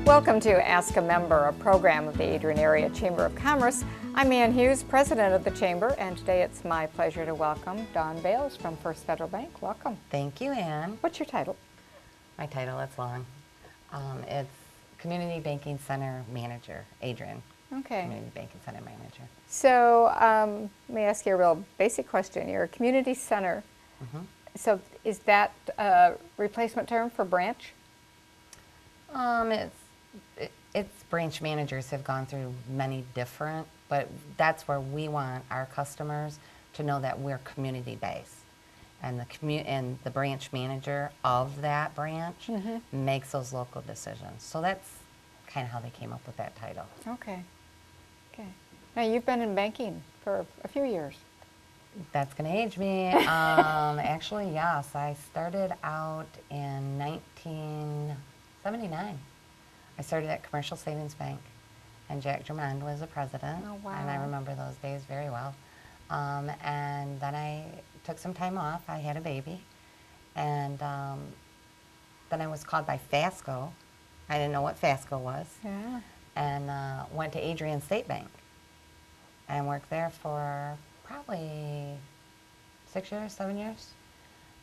Welcome to Ask a Member, a program of the Adrian Area Chamber of Commerce. I'm Ann Hughes, president of the Chamber, and today it's my pleasure to welcome Dawn Bales from First Federal Bank. Welcome. Thank you, Ann. What's your title? My title, it's long. It's Community Banking Center Manager, Adrian. Okay. Community Banking Center Manager. So let me ask you a real basic question. You're a community center. So is that a replacement term for branch? It's branch managers have gone through many different, but that's where we want our customers to know that we're community based, and the branch manager of that branch makes those local decisions. So that's kind of how they came up with that title. Okay. Okay. Now you've been in banking for a few years. That's going to age me. Actually, yes. I started out in 1979. I started at Commercial Savings Bank, and Jack Drummond was the president. Oh, wow. And I remember those days very well. And then I took some time off. I had a baby. And then I was called by Fasco. I didn't know what Fasco was. Yeah. And went to Adrian State Bank and worked there for probably 6 years, 7 years.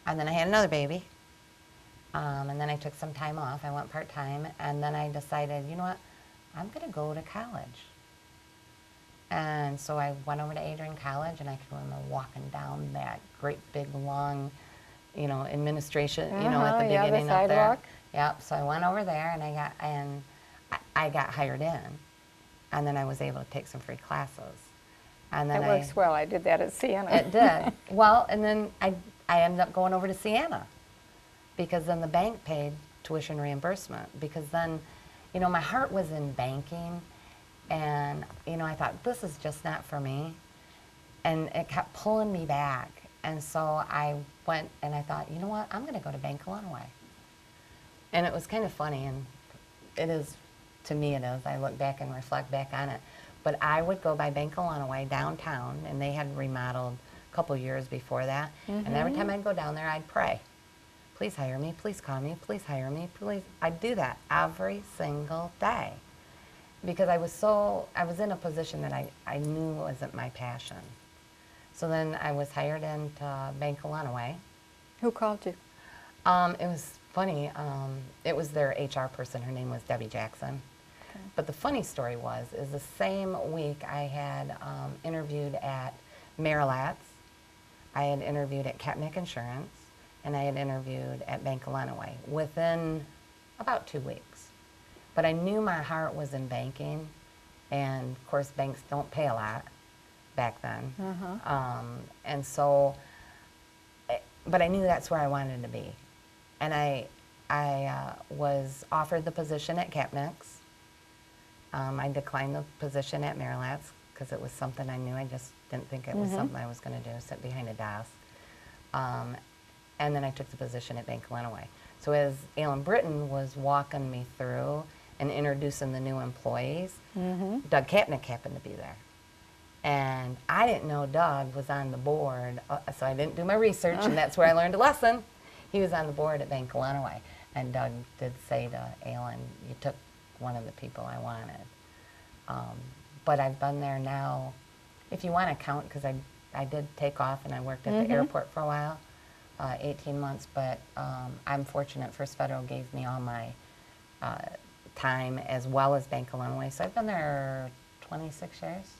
And then I had another baby. And then I took some time off. I went part-time, and then I decided, you know what, I'm going to go to college. And so I went over to Adrian College, and I can remember walking down that great big long, administration, at the beginning the up there. sidewalk. Yep. So I went over there, and I got hired in, and then I was able to take some free classes. And then That works well. I did that at Siena. It did. Well, and then I ended up going over to Siena, because then the bank paid tuition reimbursement, because then, my heart was in banking, and, I thought, this is just not for me, and it kept pulling me back. And so I went and I thought, you know what, I'm going to go to Bank of Illinois. And it was kind of funny, and it is, to me it is, I look back and reflect back on it, but I would go by Bank of Illinois downtown, and they had remodeled a couple years before that, and every time I'd go down there, I'd pray. Please hire me, please call me, please hire me, please. I'd do that every single day, because I was in a position that I knew wasn't my passion. So then I was hired into Bank of Illinois. Who called you? It was funny, it was their HR person, her name was Debbie Jackson. Okay. But the funny story is the same week I had interviewed at Marilat's, I had interviewed at Katnick Insurance, and I had interviewed at Bank of Illinois within about 2 weeks. But I knew my heart was in banking, and of course banks don't pay a lot back then. And so, but I knew that's where I wanted to be. And I was offered the position at Katnick's. I declined the position at Marilat's because it was something I knew. I just didn't think it was something I was going to do, sit behind a desk. And then I took the position at Bank of Illinois. So as Alan Britton was walking me through and introducing the new employees, Doug Katnick happened to be there. And I didn't know Doug was on the board, so I didn't do my research, and that's where I learned a lesson. He was on the board at Bank of Illinois, and Doug did say to Alan, you took one of the people I wanted. But I've been there now, if you want to count, because I did take off and I worked at the airport for a while, 18 months, but I'm fortunate First Federal gave me all my time as well as Bank of Illinois. So I've been there 26 years.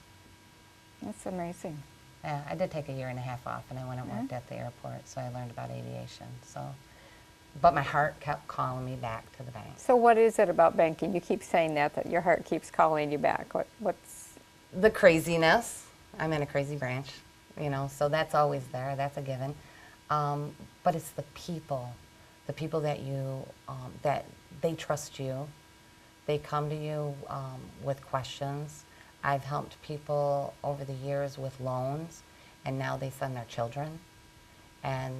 That's amazing. Yeah, I did take a year and a half off, and I went and worked at the airport, so I learned about aviation. But my heart kept calling me back to the bank. So what is it about banking? You keep saying that your heart keeps calling you back. What's the craziness? I'm in a crazy branch, so that's always there. That's a given. But it's the people that that they trust you. They come to you with questions. I've helped people over the years with loans, and now they send their children. And,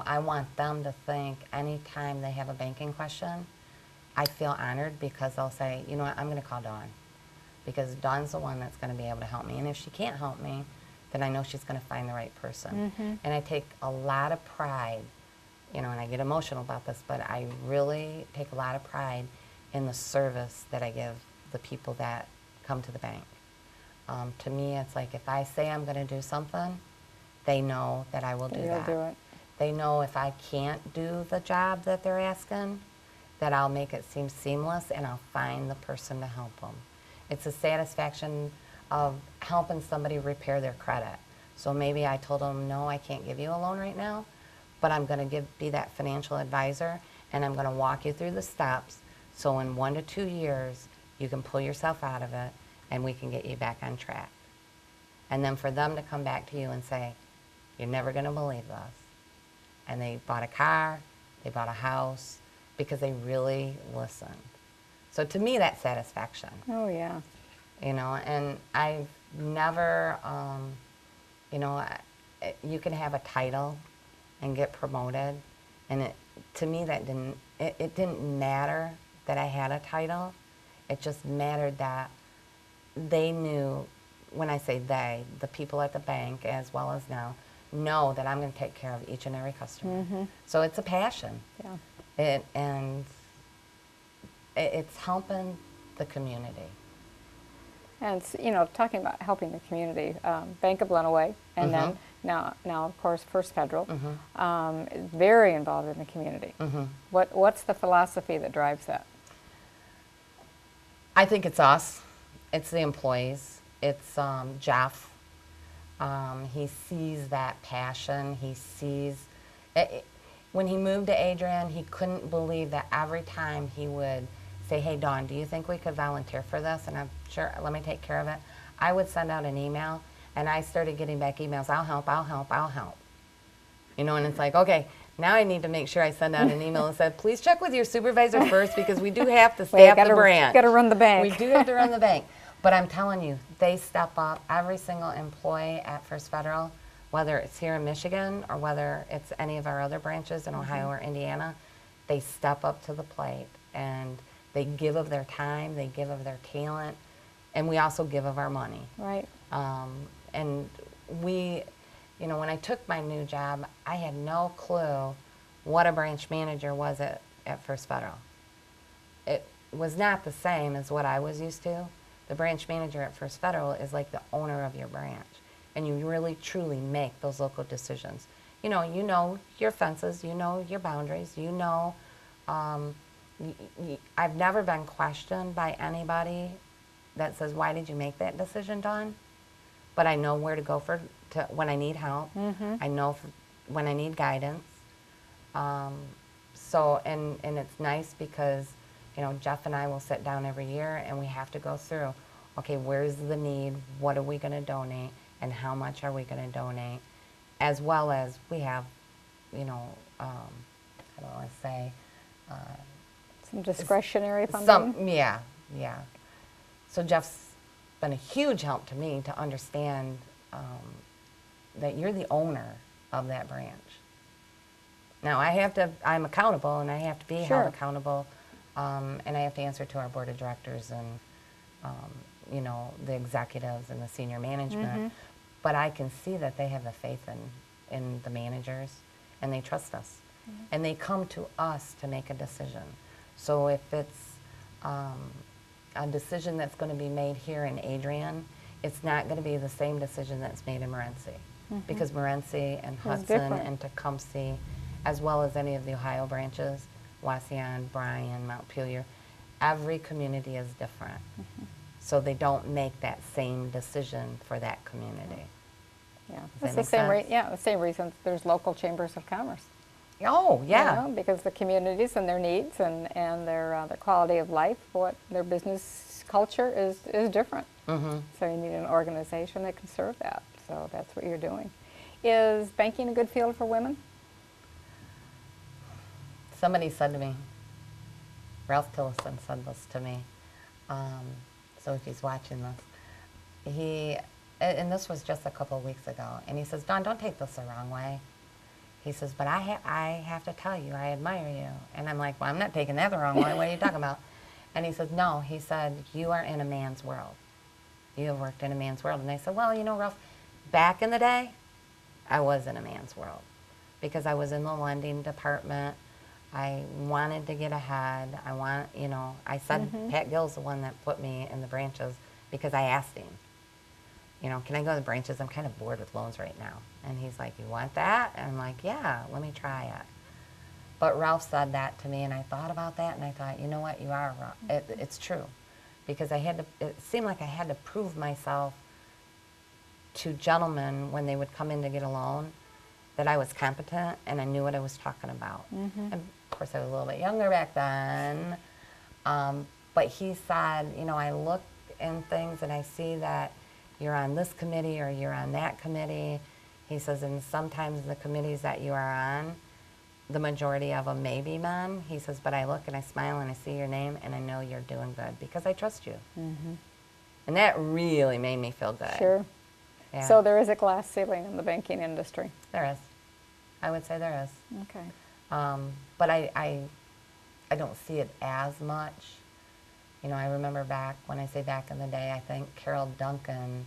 I want them to think anytime they have a banking question, I feel honored, because they'll say, you know what, I'm going to call Dawn, because Dawn's the one that's going to be able to help me. And if she can't help me, then I know she's going to find the right person. And I take a lot of pride, and I get emotional about this, but I really take a lot of pride in the service that I give the people that come to the bank. To me, it's like if I say I'm going to do something, they know that I will do You'll that. do it. They know if I can't do the job that they're asking, that I'll make it seem seamless and I'll find the person to help them. It's a satisfaction of helping somebody repair their credit. So maybe I told them, no, I can't give you a loan right now, but I'm going to be that financial advisor, and I'm going to walk you through the steps so in 1 to 2 years you can pull yourself out of it and we can get you back on track. And then for them to come back to you and say, you're never going to believe this. And they bought a car, they bought a house, because they really listened. So to me, that's satisfaction. Oh, yeah. You know, and I've never, you know, you can have a title and get promoted, and to me that it didn't matter that I had a title. It just mattered that they knew, when I say they, the people at the bank as well as now, know that I'm going to take care of each and every customer. Mm-hmm. So it's a passion. Yeah. It's helping the community. And you know, talking about helping the community, Bank of Lenawee, and then now of course First Federal, is very involved in the community. What's the philosophy that drives that? I think it's us. It's the employees. It's Jeff. He sees that passion. He sees it. When he moved to Adrian, he couldn't believe that every time he would say, hey, Dawn, do you think we could volunteer for this? And I'm sure, let me take care of it. I would send out an email, and I started getting back emails, I'll help, I'll help, I'll help. You know, and it's like, okay, now I need to make sure I send out an email that said, please check with your supervisor first, because we do have to staff the branch. Got to run the bank. We do have to run the bank. But I'm telling you, they step up. Every single employee at First Federal, whether it's here in Michigan or whether it's any of our other branches in Ohio or Indiana, they step up to the plate, and they give of their time, they give of their talent, and we also give of our money. Right. And we, you know, when I took my new job, I had no clue what a branch manager was at First Federal. It was not the same as what I was used to. The branch manager at First Federal is like the owner of your branch, and you really truly make those local decisions. You know your fences, you know your boundaries, you know. I've never been questioned by anybody that says, why did you make that decision, Dawn? But I know where to go when I need help. I know when I need guidance. So, and it's nice because, you know, Jeff and I will sit down every year and we have to go through, okay, where's the need, what are we going to donate, and how much are we going to donate, as well as we have, you know, how do I say, some discretionary funding? Yeah. So Jeff's been a huge help to me to understand that you're the owner of that branch. Now I'm accountable, and I have to be held accountable, and I have to answer to our board of directors and, you know, the executives and the senior management. But I can see that they have the faith in the managers, and they trust us. And they come to us to make a decision. So if it's a decision that's going to be made here in Adrian, it's not going to be the same decision that's made in Morenci. Because Morenci and Hudson and Tecumseh, as well as any of the Ohio branches, Wauseon, Bryan, Montpelier, every community is different. So they don't make that same decision for that community. Yeah, it's the same. The same reason there's local chambers of commerce. Oh, yeah. You know, because the communities and their needs and their quality of life, what their business culture is different. So you need an organization that can serve that. So that's what you're doing. Is banking a good field for women? Somebody said to me, Ralph Tillison said this to me, so if he's watching this, and this was just a couple of weeks ago, and he says, Dawn, don't take this the wrong way. He says, but I have to tell you, I admire you. And I'm like, well, I'm not taking that the wrong way. What are you talking about? And he says, no. He said, you are in a man's world. You have worked in a man's world. And I said, well, you know, Ralph, back in the day, I was in a man's world because I was in the lending department. I wanted to get ahead. I said Pat Gill's the one that put me in the branches because I asked him, can I go to the branches? I'm kind of bored with loans right now. And he's like, you want that? And I'm like, yeah, let me try it. But Ralph said that to me, and I thought about that, and I thought, you know what, you are wrong. It's true. Because it seemed like I had to prove myself to gentlemen when they would come in to get a loan that I was competent and I knew what I was talking about. And of course, I was a little bit younger back then. But he said, I look in things and I see that you're on this committee or you're on that committee. He says, and sometimes the committees that you are on, the majority of them may be men. He says, but I look and I smile and I see your name and I know you're doing good because I trust you. And that really made me feel good. Sure. Yeah. So there is a glass ceiling in the banking industry. There is. I would say there is. Okay. But I don't see it as much. I remember when I say back in the day, I think Carol Duncan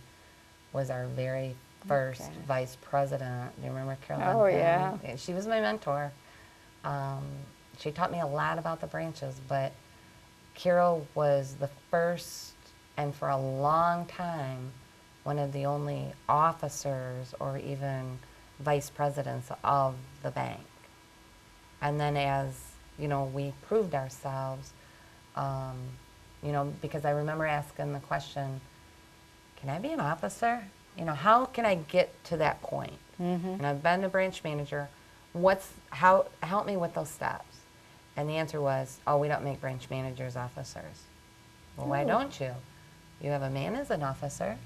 was our very first vice president. Do you remember Carol Duncan? Oh, yeah. She was my mentor. She taught me a lot about the branches, but Carol was the first, and for a long time, one of the only officers or even vice presidents of the bank. And then as, we proved ourselves, because I remember asking the question, can I be an officer? How can I get to that point? And I've been a branch manager. Help me with those steps. And the answer was, we don't make branch managers officers. Well, why don't you? You have a man as an officer.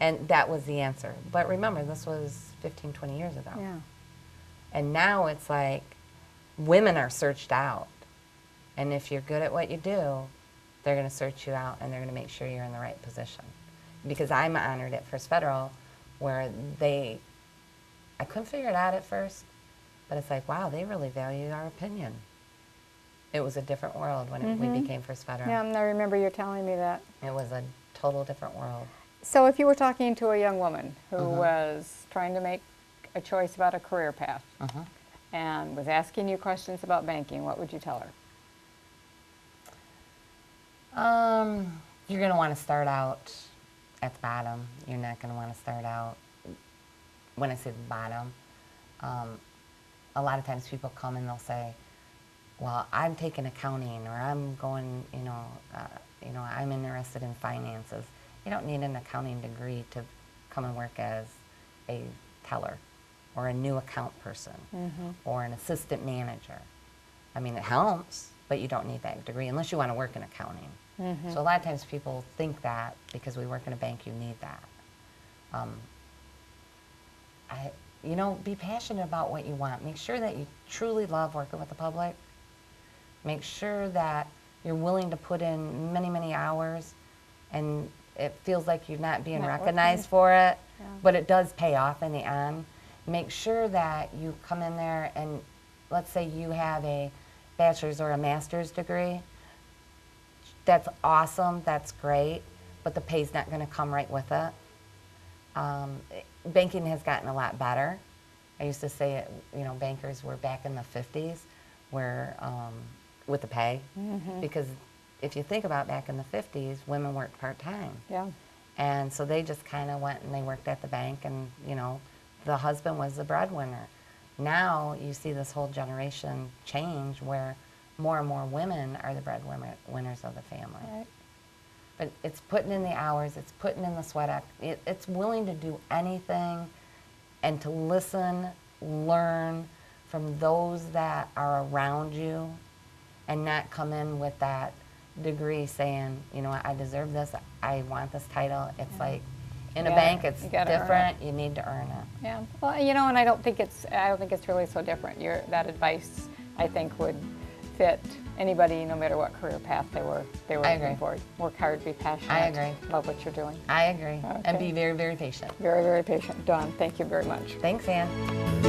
And that was the answer. But remember, this was 15, 20 years ago. Yeah. And now it's like women are searched out. And if you're good at what you do, they're going to search you out and they're going to make sure you're in the right position. Because I'm honored at First Federal where I couldn't figure it out at first, but it's like, wow, they really value our opinion. It was a different world when we became First Federal. Yeah, and I remember you telling me that. It was a total different world. So if you were talking to a young woman who was trying to make a choice about a career path and was asking you questions about banking, what would you tell her? You're going to want to start out at the bottom. You're not going to want to start out, when I say the bottom, a lot of times people come and they'll say, well, I'm taking accounting or I'm going, I'm interested in finances. You don't need an accounting degree to come and work as a teller or a new account person or an assistant manager. I mean, it helps, but you don't need that degree unless you want to work in accounting. So a lot of times people think that because we work in a bank, you need that. Be passionate about what you want. Make sure that you truly love working with the public. Make sure that you're willing to put in many, many hours and it feels like you're not being recognized for it, but it does pay off in the end. Make sure that you come in there and let's say you have a bachelor's or a master's degree. That's awesome, that's great, but the pay's not going to come right with it. Banking has gotten a lot better. I used to say, bankers were back in the 50s where, with the pay, because if you think about back in the 50s, women worked part-time. Yeah. And so they just kind of went and they worked at the bank and, the husband was the breadwinner. Now you see this whole generation change where more and more women are the breadwinners of the family. Right. But it's putting in the hours, it's putting in the sweat, it's willing to do anything and to listen, learn from those that are around you and not come in with that degree saying, I deserve this, I want this title. It's like, in a bank, it's different. You need to earn it. Yeah. Well, and I don't think it's really so different. That advice, I think, would fit anybody, no matter what career path they were looking for. Work hard, be passionate. I agree. Love what you're doing. I agree. Okay. And be very, very patient. Very, very patient. Dawn, thank you very much. Thanks, Ann.